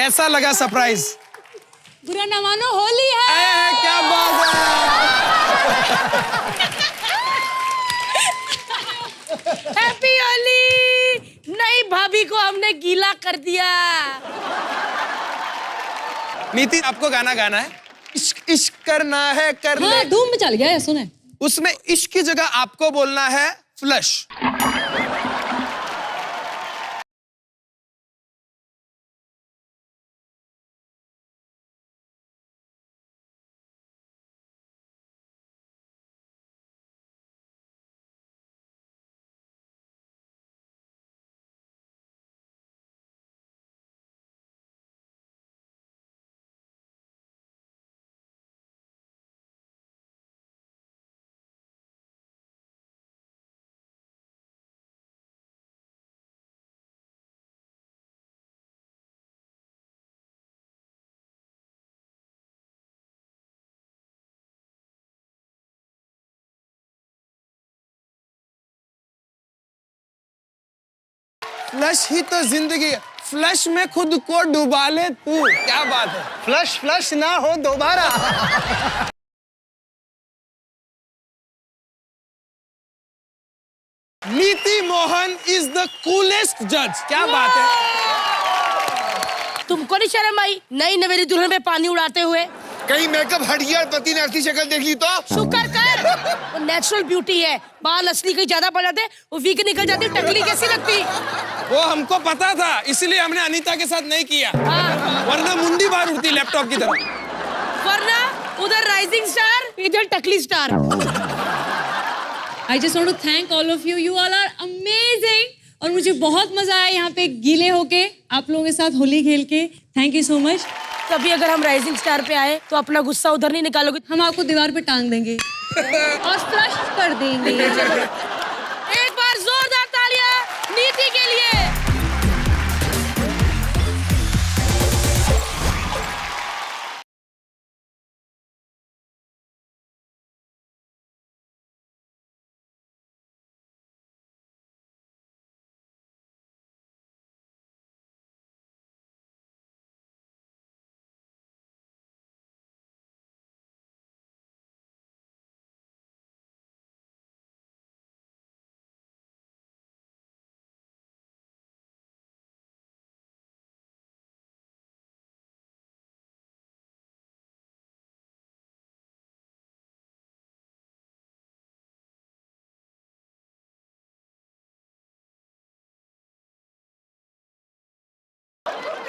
कैसा लगा सरप्राइज? बुरा न मानो, होली है। क्या बात है। हैप्पी होली। नई भाभी को हमने गीला कर दिया। नीति, आपको गाना गाना है, इश्क इश्क करना है, कर ले। हाँ, धूम मचा गया है, सुने। उसमें इश्क की जगह आपको बोलना है फ्लश। फ्लश ही तो जिंदगी है, फ्लश में खुद को डुबा ले तू। क्या बात है। फ्लश फ्लश ना हो दोबारा। नीति मोहन इज द कूलेस्ट जज। क्या बात है। तुमको नहीं शर्म आई नई नवेली दुल्हन पे पानी उड़ाते हुए? कहीं मेकअप हट गया और पति ने असली शक्ल देख ली तो? शुक्र कर, वो नेचुरल ब्यूटी है। बाल असली कहीं ज्यादा बढ़ जाते, वो वीक निकल जाती, टकली कैसी लगती। वो हमको पता था, इसलिए हमने अनीता के साथ नहीं किया। वरना मुंडी बाहर उड़ती लैपटॉप की तरह। वरना उधर राइजिंग स्टार, इधर टकली star. I just want to thank all of you. You all are amazing. और मुझे बहुत मजा आया यहाँ पे गीले होके आप लोगों के साथ होली खेल के। Thank you so much. कभी अगर हम राइजिंग स्टार पे आए तो अपना गुस्सा उधर नहीं निकालोगे? हम आपको दीवार पे टांग देंगे और फ्लश कर देंगे। एक बार जोरदार तालियां नीति के लिए।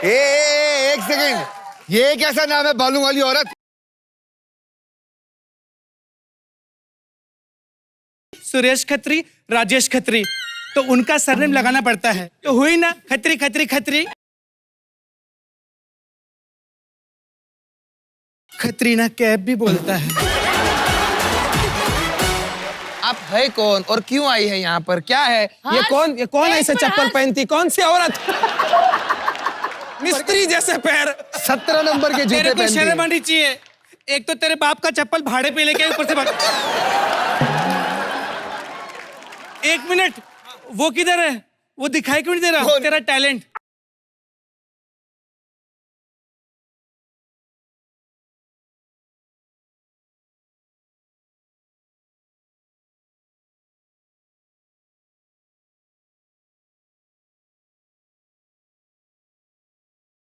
एक सेकंड, ये कैसा नाम है बालों वाली औरत? सुरेश खत्री, राजेश खत्री, तो उनका सरनेम लगाना पड़ता है। तो हुई ना खत्री खत्री खत्री। खत्रीना कैब भी बोलता है। आप है कौन और क्यों आई है यहाँ पर? क्या है ये कौन ऐसे चप्पल पहनती? कौन सी औरत? मिस्त्री जैसे पैर, 17 नंबर के जूते तेरे को पहनती है। शर्म आनी चाहिए। एक तो तेरे बाप का चप्पल भाड़े पे लेके ऊपर से एक मिनट, वो किधर है? वो दिखाई क्यों नहीं दे रहा तेरा टैलेंट?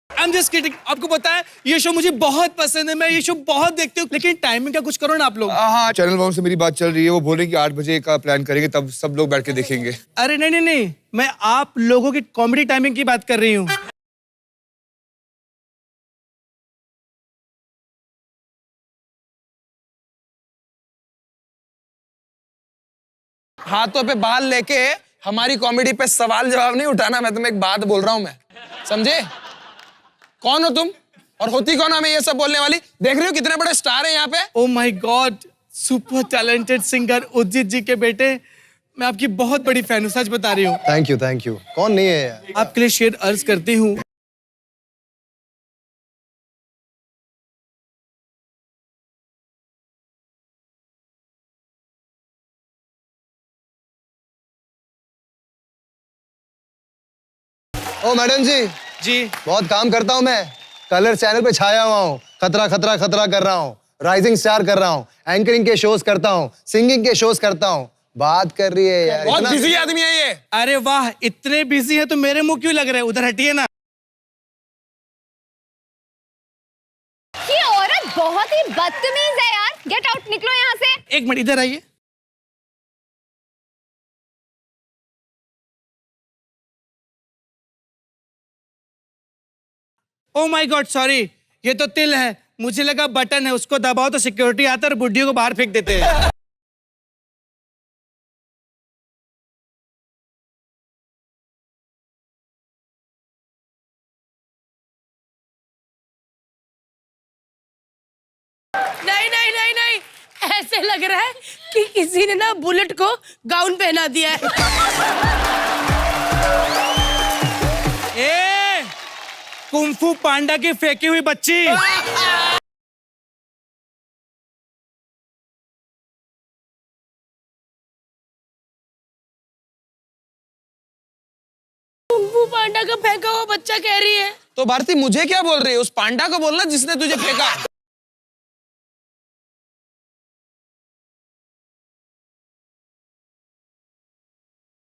I'm just kidding. आपको पता है ये शो मुझे बहुत पसंद है, मैं ये शो बहुत देखती हूँ, लेकिन टाइमिंग का कुछ करो ना आप लोग। हाँ, चैनल वालों से मेरी बात चल रही है, वो बोल रहे हैं कि 8 बजे का प्लान करेंगे, तब सब लोग बैठ के देखेंगे। अरे नहीं नहीं नहीं, मैं आप लोगों की कॉमेडी टाइमिंग की बात कर रही हूँ। हाथों पे बाल लेके हमारी कॉमेडी पे सवाल जवाब नहीं उठाना। मैं तुम्हें एक बात बोल रहा हूँ, मैं समझे? कौन हो तुम और होती कौन हमें ये सब बोलने वाली? देख रही हो कितने बड़े स्टार हैं यहाँ पे। Oh my god, super talented singer Udit ji के बेटे, मैं आपकी बहुत बड़ी फैन हूँ, सच बता रही हूँ। Thank you. कौन नहीं है यार? आपके लिए शेर अर्ज करती हूँ। ओ मैडम जी, जी। बहुत काम करता हूँ मैं, कलर चैनल पे छाया हुआ हूँ, खतरा खतरा खतरा कर रहा हूँ, राइजिंग स्टार कर रहा हूँ, एंकरिंग के शोज करता हूँ, सिंगिंग के शोज करता हूँ। बात कर रही है यार, बहुत इतना- बिजी आदमी है ये। अरे वाह, इतने बिजी है तो मेरे मुंह क्यों लग रहे हैं? उधर हटिए ना। ये औरत बहुत ही बदतमीज है यार। गेट आउट, निकलो यहाँ से। एक मिनट इधर आइए। ओ माय गॉड, सॉरी, ये तो तिल है, मुझे लगा बटन है, उसको दबाओ तो सिक्योरिटी आता है और बुड्ढियों को बाहर फेंक देते हैं। नहीं नहीं नहीं नहीं, ऐसे लग रहा है कि किसी ने ना बुलेट को गाउन पहना दिया है। ए, कुंफू पांडा की फेंकी हुई बच्ची। कुंफू पांडा का फेंका हुआ बच्चा कह रही है। तो भारती मुझे क्या बोल रही है? उस पांडा को बोलना जिसने तुझे फेंका।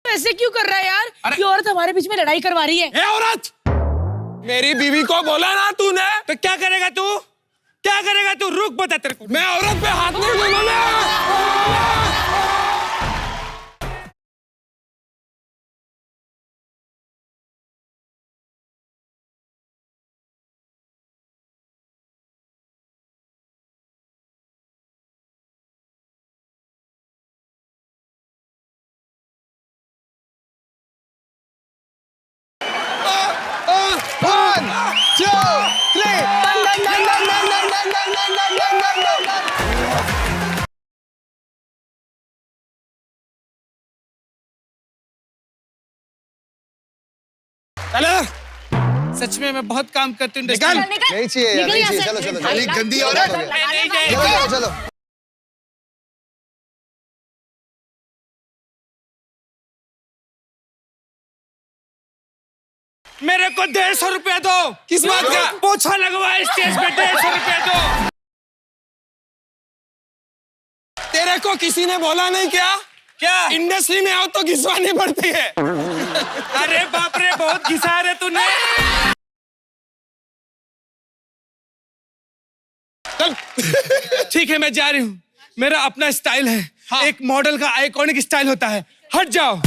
ऐसे क्यों कर रहा है यार? अरे- ये औरत हमारे बीच में लड़ाई करवा रही है। ए औरत, मेरी बीवी को बोला ना तूने। तो क्या करेगा तू? क्या करेगा तू? रुक, बता तेरे को। मैं औरत पे हाथ नहीं डालूंगा। One, two, three. चलो सच में मैं बहुत काम करती हूँ निकल। इंडस्ट्री में। नहीं चाहिए यार, निकल नहीं यहाँ चाहिए। से। चलो चलो भाई, चलो, गंदी निकल, औरत। निकल, नहीं चलो जाएगी। चलो चलो। मेरे को 150 रुपया दो। किस बात का? पोछा लगवा स्टेज पे, 150 रुपया दो। तेरे को किसी ने बोला नहीं क्या? क्या? इंडस्ट्री में आओ तो घिसवानी पड़ती है। अरे बाप रे, बहुत घिसा रहे तूने। चल। ठीक है, मैं जा रही हूँ, मेरा अपना स्टाइल है। हाँ। एक मॉडल का आइकॉनिक स्टाइल होता है। हट जाओ।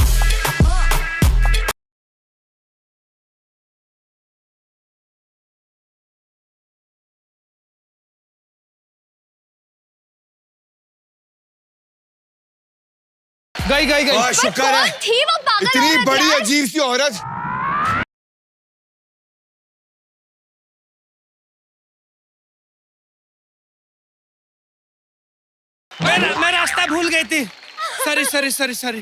गई गई गई। शुक्र कौन है, थी वो पागल इतनी औरत बड़ी यार? अजीब सी औरत। मैं रास्ता भूल गई थी। Sorry sorry sorry sorry.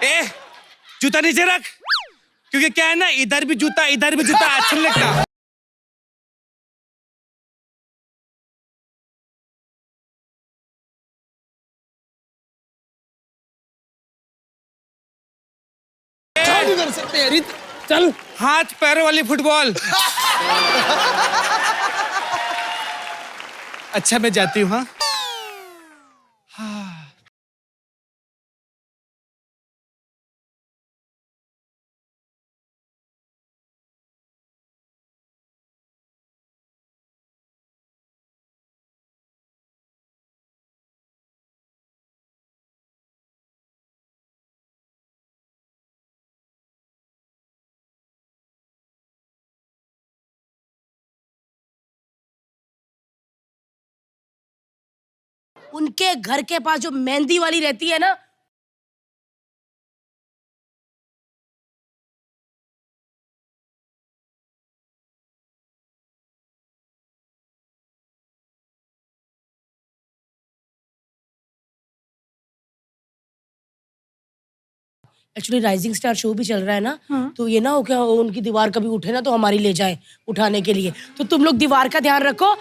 ए, जूता नीचे रख, क्योंकि क्या है ना, इधर भी जूता अच्छा नहीं लगता। नहीं कर सकते यार। चल। हाथ पैरों वाली फुटबॉल। अच्छा, मैं जाती हूँ। हाँ, उनके घर के पास जो मेहंदी वाली रहती है ना, एक्चुअली राइजिंग स्टार शो भी चल रहा है ना, तो ये ना हो क्या उनकी दीवार कभी उठे ना तो हमारी ले जाए उठाने के लिए। तो तुम लोग दीवार का ध्यान रखो,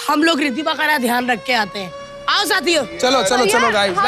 हम लोग रिद्धिमा का ध्यान रख के आते हैं। आओ साथियों। चलो चलो चलो गाइस।